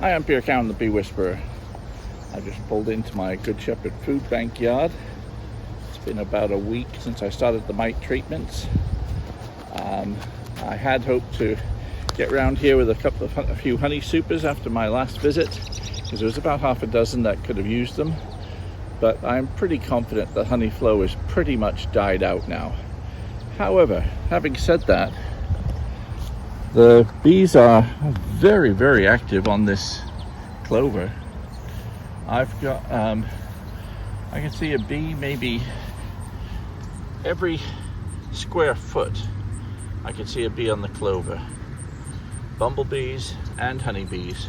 Hi, I'm Peter Cowan, the Bee Whisperer. I just pulled into my Good Shepherd food bank yard. It's been about a week since I started the mite treatments. I had hoped to get around here with a few honey supers after my last visit, because there was about half a dozen that could have used them. But I'm pretty confident the honey flow is pretty much died out now. However, having said that, the bees are very, very active on this clover. I've got, I can see a bee maybe every square foot. I can see a bee on the clover. Bumblebees and honeybees.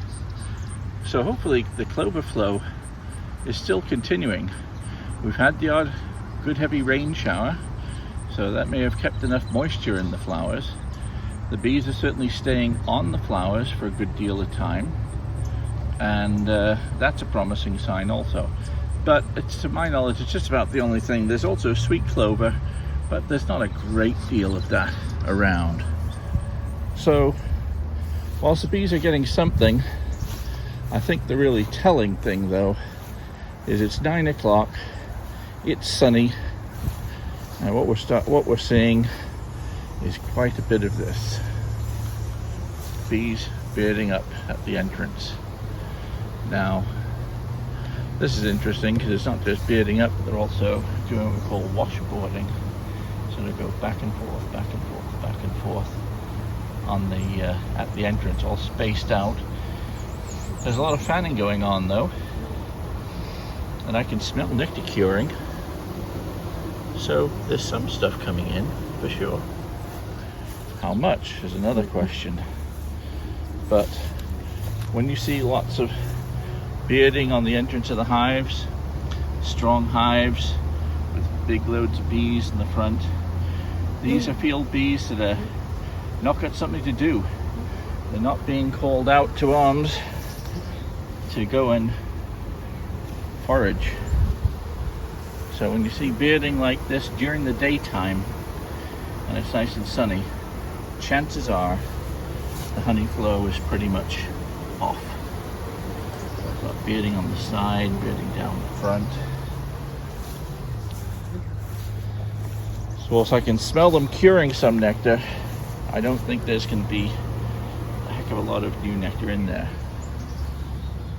So hopefully the clover flow is still continuing. We've had the odd good heavy rain shower, so that may have kept enough moisture in the flowers. The bees are certainly staying on the flowers for a good deal of time, and that's a promising sign also. But it's, to my knowledge, it's just about the only thing. There's also sweet clover, but there's not a great deal of that around. So whilst the bees are getting something, I think the really telling thing though is it's 9 o'clock, it's sunny, and what we're seeing is quite a bit of this. Bees bearding up at the entrance. Now, this is interesting because it's not just bearding up, but they're also doing what we call washboarding. So they go back and forth, back and forth, back and forth on the at the entrance, all spaced out. There's a lot of fanning going on though, and I can smell nectar curing. So there's some stuff coming in for sure. How much is another question. But when you see lots of bearding on the entrance of the hives, strong hives with big loads of bees in the front, these are field bees that are not got something to do. They're not being called out to arms to go and forage. So when you see bearding like this during the daytime and it's nice and sunny, chances are the honey flow is pretty much off. So I've got bearding on the side, bearding down the front. So whilst I can smell them curing some nectar, I don't think there's going to be a heck of a lot of new nectar in there.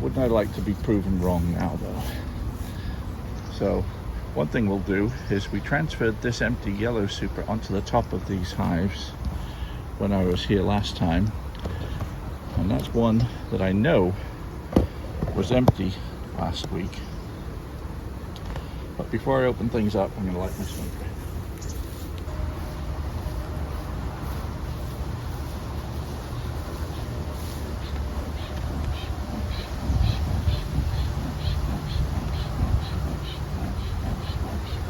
Wouldn't I like to be proven wrong now though? So one thing we'll do is we transferred this empty yellow super onto the top of these hives when I was here last time, and that's one that I know was empty last week. But before I open things up, I'm going to light my smoker.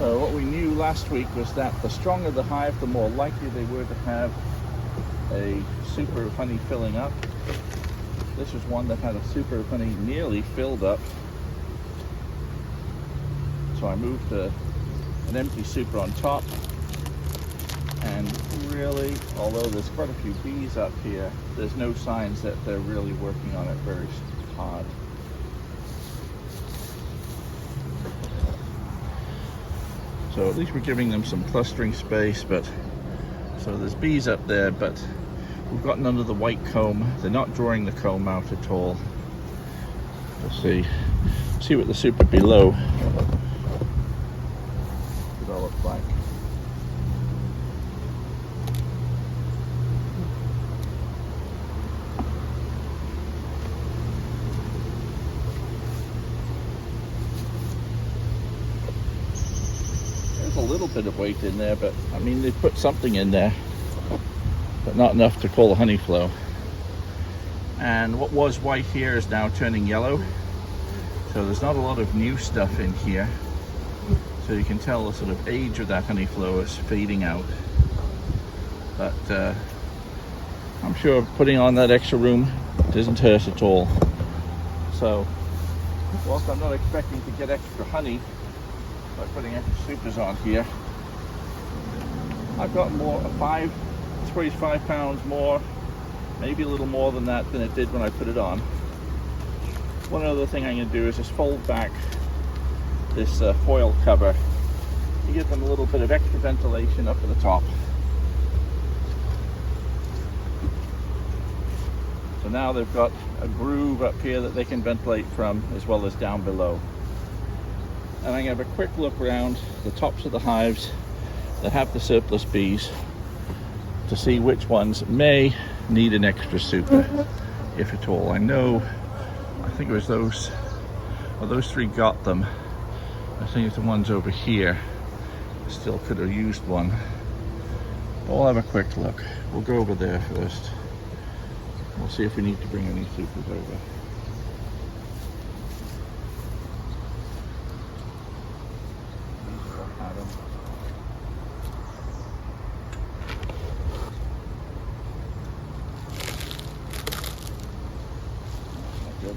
So what we knew last week was that the stronger the hive, the more likely they were to have a super of honey filling up. This was one that had a super of honey nearly filled up. So I moved an empty super on top, and really, although there's quite a few bees up here, there's no signs that they're really working on it very hard. So at least we're giving them some clustering space, but so there's bees up there, but we've got none of the white comb. They're not drawing the comb out at all. We'll see what the super below develops like. A little bit of weight in there, but I mean, they put something in there, but not enough to call a honey flow. And what was white here is now turning yellow, so there's not a lot of new stuff in here, so you can tell the sort of age of that honey flow is fading out. But I'm sure putting on that extra room doesn't hurt at all. So whilst I'm not expecting to get extra honey by putting extra supers on here, I've got more, it's 5 pounds more, maybe a little more than that than it did when I put it on. One other thing I'm going to do is just fold back this foil cover to give them a little bit of extra ventilation up at the top. So now they've got a groove up here that they can ventilate from, as well as down below. And I'm going to have a quick look around the tops of the hives that have the surplus bees to see which ones may need an extra super, if at all. I think it was those three got them. I think it's the ones over here still could have used one. But we'll have a quick look. We'll go over there first. We'll see if we need to bring any supers over. Good.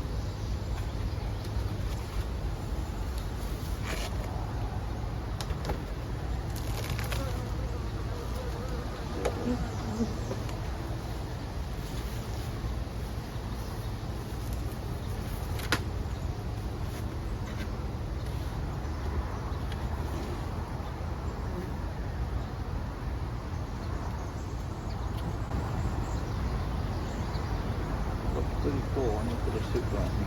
Pretty cool. I'm gonna put a super on here.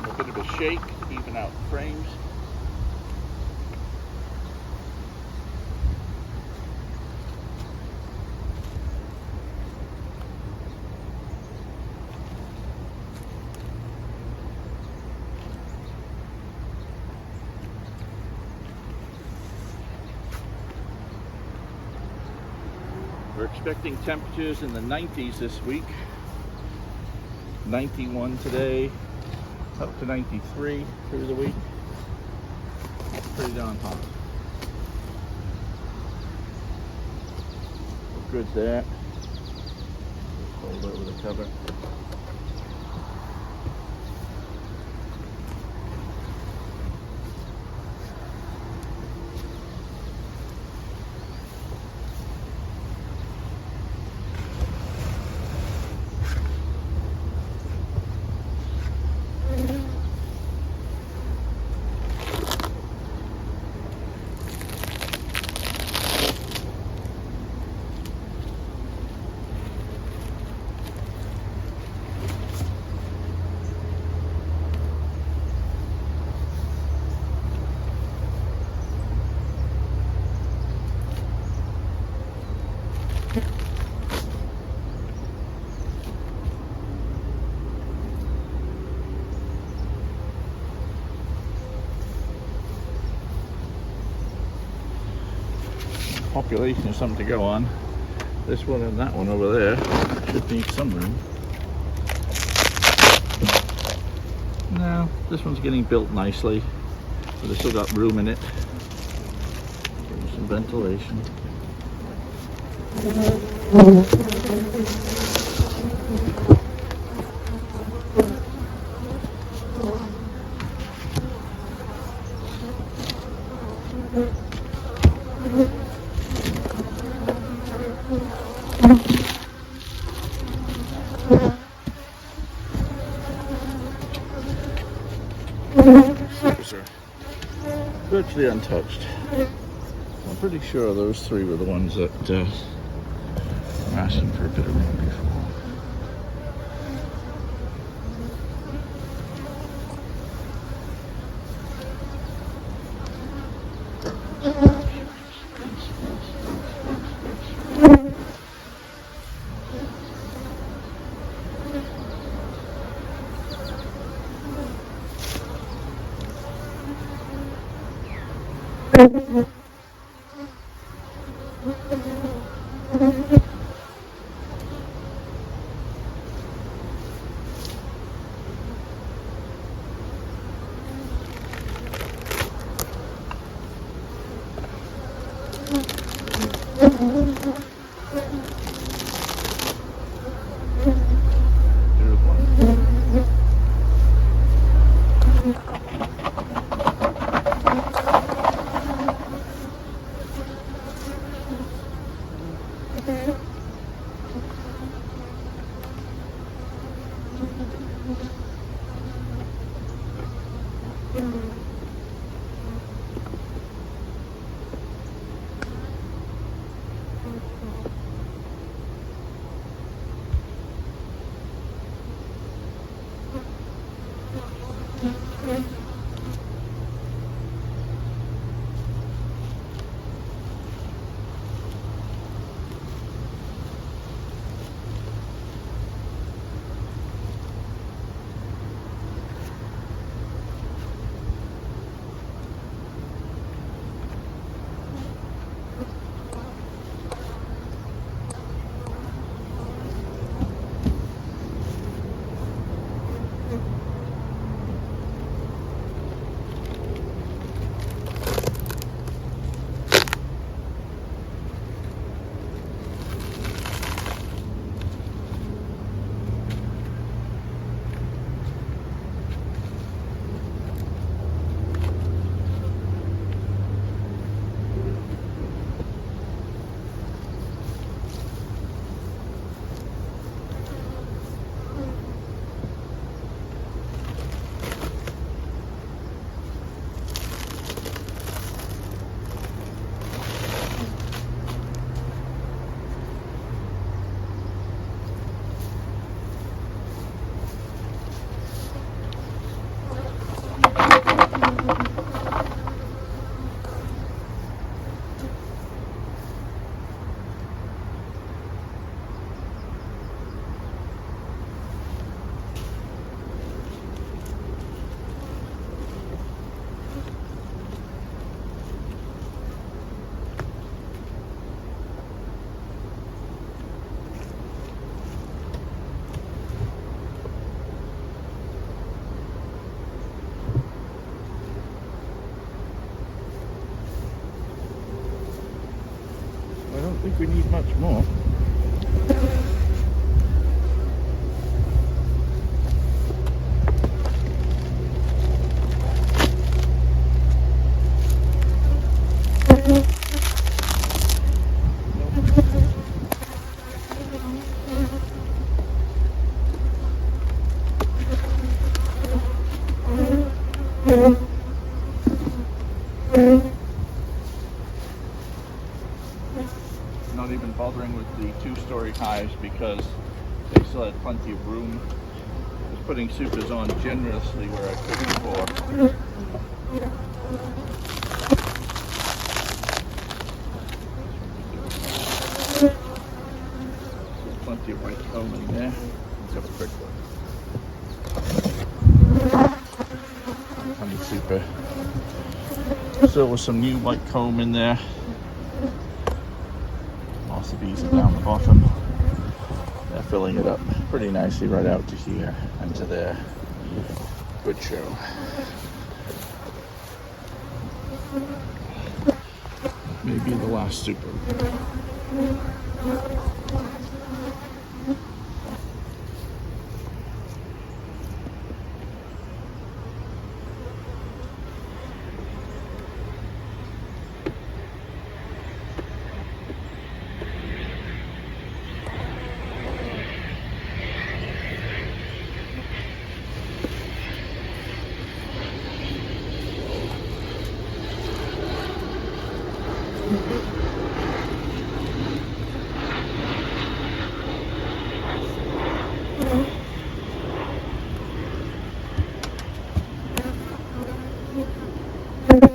A bit of a shake to even out the frames. We're expecting temperatures in the 90s this week. 91 today, up to 93 through the week. Pretty darn hot. Good there. Just fold over the cover. Population is something to go on. This one and that one over there should need some room. Now, this one's getting built nicely, but it's still got room in it. Give me some ventilation. Supers are virtually untouched. Don't pretty sure those three were the ones that were asking for a bit of room before. I don't think we need much more. Not even bothering with the two-story hives because they still had plenty of room. I was putting supers on generously where I could before. Plenty of white comb in there. Let's have a quick look. Honey super. Still with some new white comb in there. Lots of bees are down the bottom. They're filling it up pretty nicely right out to here and to there. Good show. Maybe the last super.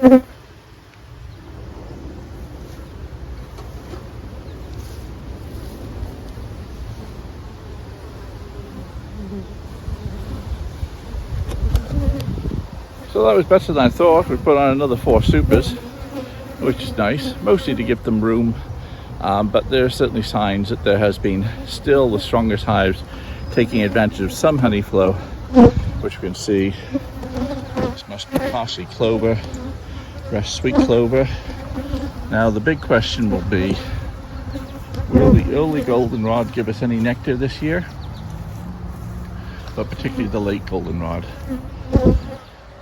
So that was better than I thought. We put on another 4 supers, which is nice, mostly to give them room, but there are certainly signs that there has been still the strongest hives taking advantage of some honey flow, which you can see. This must be parsley clover, rest sweet clover. Now the big question will be, will the early goldenrod give us any nectar this year? But particularly the late goldenrod.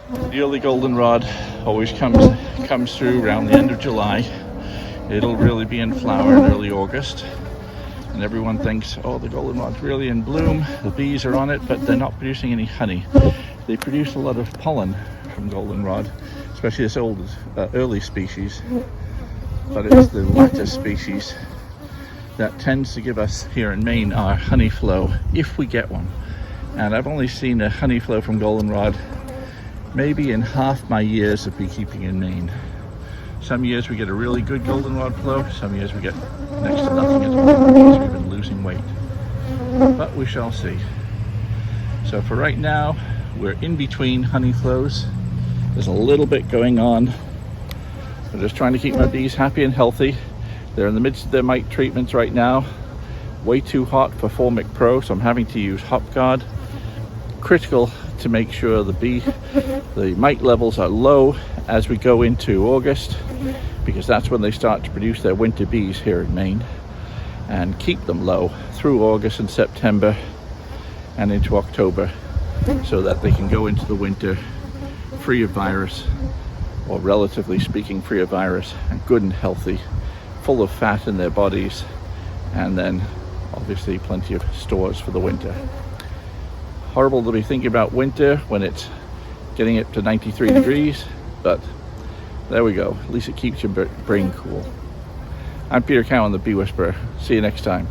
The early goldenrod always comes through around the end of July. It'll really be in flower in early August, and everyone thinks, oh, the goldenrod's really in bloom, the bees are on it, but they're not producing any honey. They produce a lot of pollen from goldenrod, especially this early species, but it's the latter species that tends to give us here in Maine our honey flow, if we get one. And I've only seen a honey flow from goldenrod maybe in half my years of beekeeping in Maine. Some years we get a really good goldenrod flow, some years we get next to nothing at all because we've been losing weight. But we shall see. So for right now, we're in between honey flows. There's a little bit going on. I'm just trying to keep my bees happy and healthy. They're in the midst of their mite treatments right now. Way too hot for Formic Pro, so I'm having to use Hop Guard. Critical to make sure the mite levels are low as we go into August, because that's when they start to produce their winter bees here in Maine, and keep them low through August and September and into October, so that they can go into the winter free of virus, or relatively speaking free of virus, and good and healthy, full of fat in their bodies, and then obviously plenty of stores for the winter. Horrible to be thinking about winter when it's getting up to 93 degrees, but there we go. At least it keeps your brain cool. I'm Peter Cowan, the Bee Whisperer. See you next time.